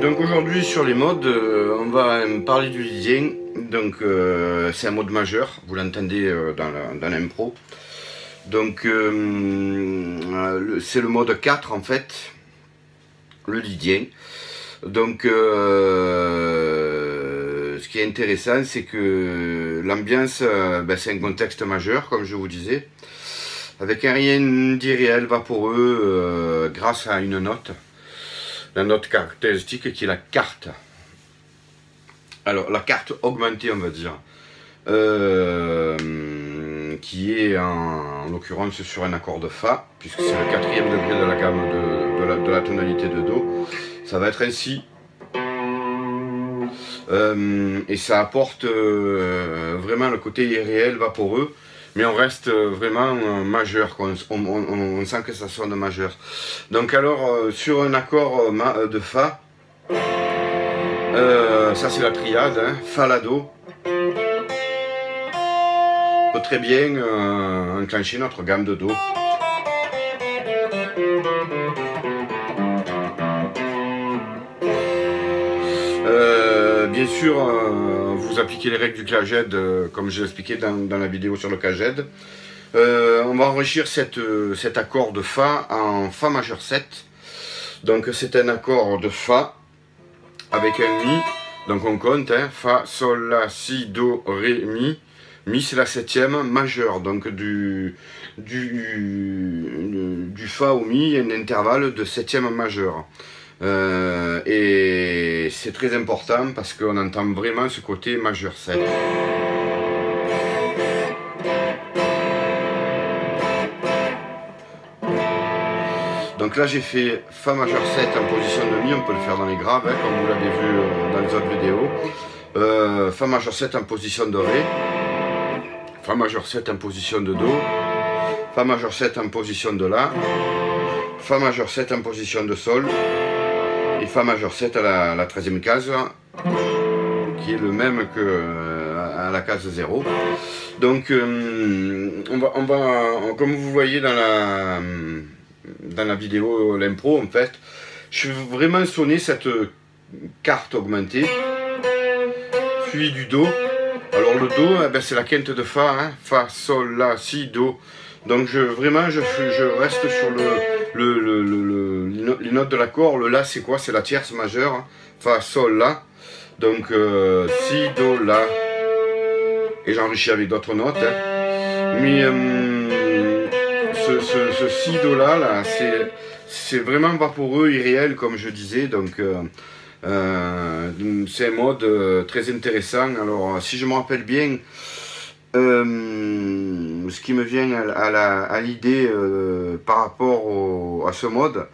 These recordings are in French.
Donc aujourd'hui sur les modes, on va parler du lydien. Donc c'est un mode majeur, vous l'entendez dans l'impro. Donc c'est le mode 4 en fait, le lydien. Donc ce qui est intéressant, c'est que l'ambiance, c'est un contexte majeur, comme je vous disais, avec un rien d'irréel vaporeux grâce à une note. La note caractéristique qui est la quarte. Alors la carte augmentée on va dire. Qui est en l'occurrence sur un accord de Fa, puisque c'est le 4e degré de la gamme de la tonalité de Do. Ça va être ainsi. Et ça apporte vraiment le côté irréel, vaporeux. Mais on reste vraiment majeur, on sent que ça sonne majeur. Donc alors, sur un accord de Fa, ça c'est la triade, hein, Fa, La, Do. On peut très bien enclencher notre gamme de Do. Bien sûr, vous appliquez les règles du Caged, comme je l'expliquais dans la vidéo sur le Caged. On va enrichir cet accord de Fa en Fa majeur 7. Donc c'est un accord de Fa avec un Mi. Donc on compte, hein, Fa, Sol, La, Si, Do, Ré, Mi. Mi c'est la 7e majeure. Donc du Fa au Mi, il y a un intervalle de 7e majeur. Et c'est très important parce qu'on entend vraiment ce côté majeur 7. Donc là j'ai fait Fa majeur 7 en position de Mi, on peut le faire dans les graves, hein, comme vous l'avez vu dans les autres vidéos. Fa majeur 7 en position de Ré, Fa majeur 7 en position de Do, Fa majeur 7 en position de La, Fa majeur 7 en position de Sol, et Fa majeur 7 à la 13e case, qui est le même que à la case 0. Donc on va, comme vous voyez dans la vidéo, l'impro en fait, je vais vraiment sonner cette carte augmentée, suivi du Do. Alors le Do, c'est la quinte de Fa, hein, Fa, Sol, La, Si, Do. Donc je reste sur les notes de l'accord. Le La c'est quoi? C'est la tierce majeure, hein. Fa, Sol, La. Donc Si, Do, La. Et j'enrichis avec d'autres notes, hein. Mais ce Si, Do, La, c'est vraiment vaporeux, irréel comme je disais. Donc c'est un mode très intéressant. Alors si je me rappelle bien, ce qui me vient à l'idée par rapport à ce mode,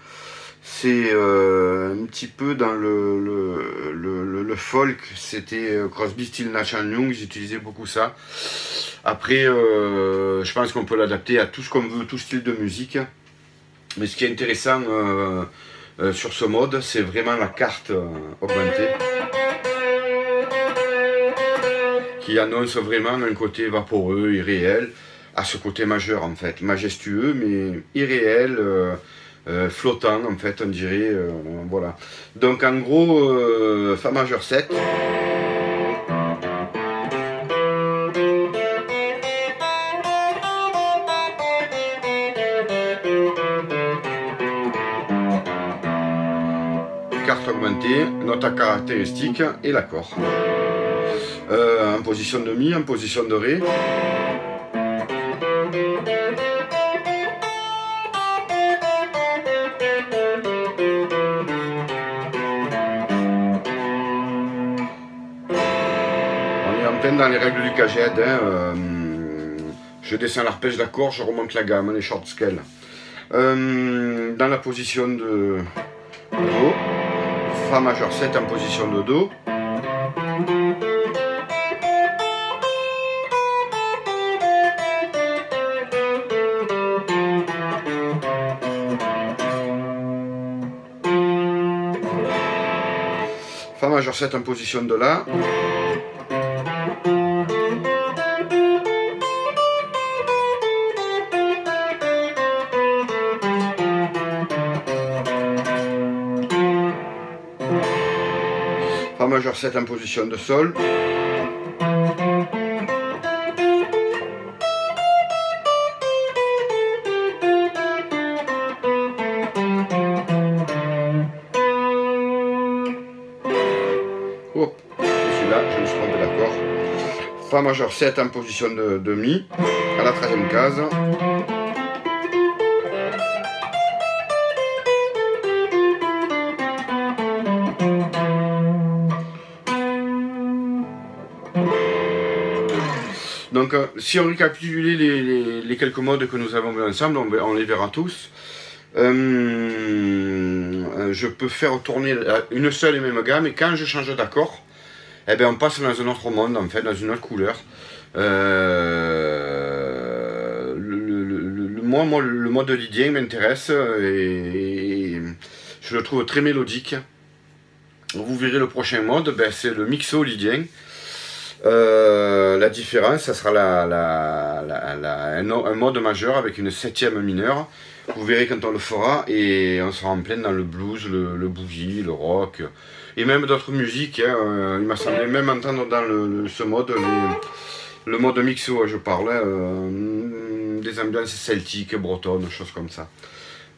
c'est un petit peu dans le folk. C'était Crosby, Stills, Nash & Young, ils utilisaient beaucoup ça. Après je pense qu'on peut l'adapter à tout ce qu'on veut, tout style de musique. Mais ce qui est intéressant sur ce mode, c'est vraiment la carte augmentée, qui annonce vraiment un côté vaporeux, irréel, à ce côté majeur en fait, majestueux mais irréel, flottant en fait, on dirait, voilà. Donc en gros, Fa majeur 7. Carte augmentée, note à caractéristique et l'accord. En position de Mi, en position de Ré. plein dans les règles du Kaged. Hein, je descends l'arpège d'accord, je remonte la gamme, les short scale. Dans la position de Do, Fa majeur 7 en position de Do. Fa majeur 7 en position de La. Fa majeur 7 en position de Sol. Oh, celui-là, je me suis trompé d'accord. Fa majeur 7 en position de Mi, à la 13e case. Donc, si on récapitule les quelques modes que nous avons vus ensemble, on les verra tous. Je peux faire tourner une seule et même gamme, et quand je change d'accord, eh bien, on passe dans un autre monde, en fait, dans une autre couleur. Moi, le mode lydien m'intéresse et je le trouve très mélodique. Vous verrez le prochain mode, ben, c'est le mixo lydien. La différence, ça sera un mode majeur avec une 7e mineure. Vous verrez quand on le fera, et on sera en plein dans le blues, le boogie, le rock, et même d'autres musiques. Hein. Il m'a semblé même entendre dans ce mode, le mode mixo, je parle, des ambiances celtiques, bretonnes, choses comme ça.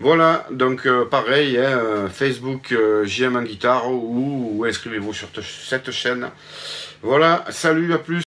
Voilà, donc pareil, hein, Facebook JM en guitare, ou inscrivez-vous sur cette chaîne. Voilà, salut, à plus.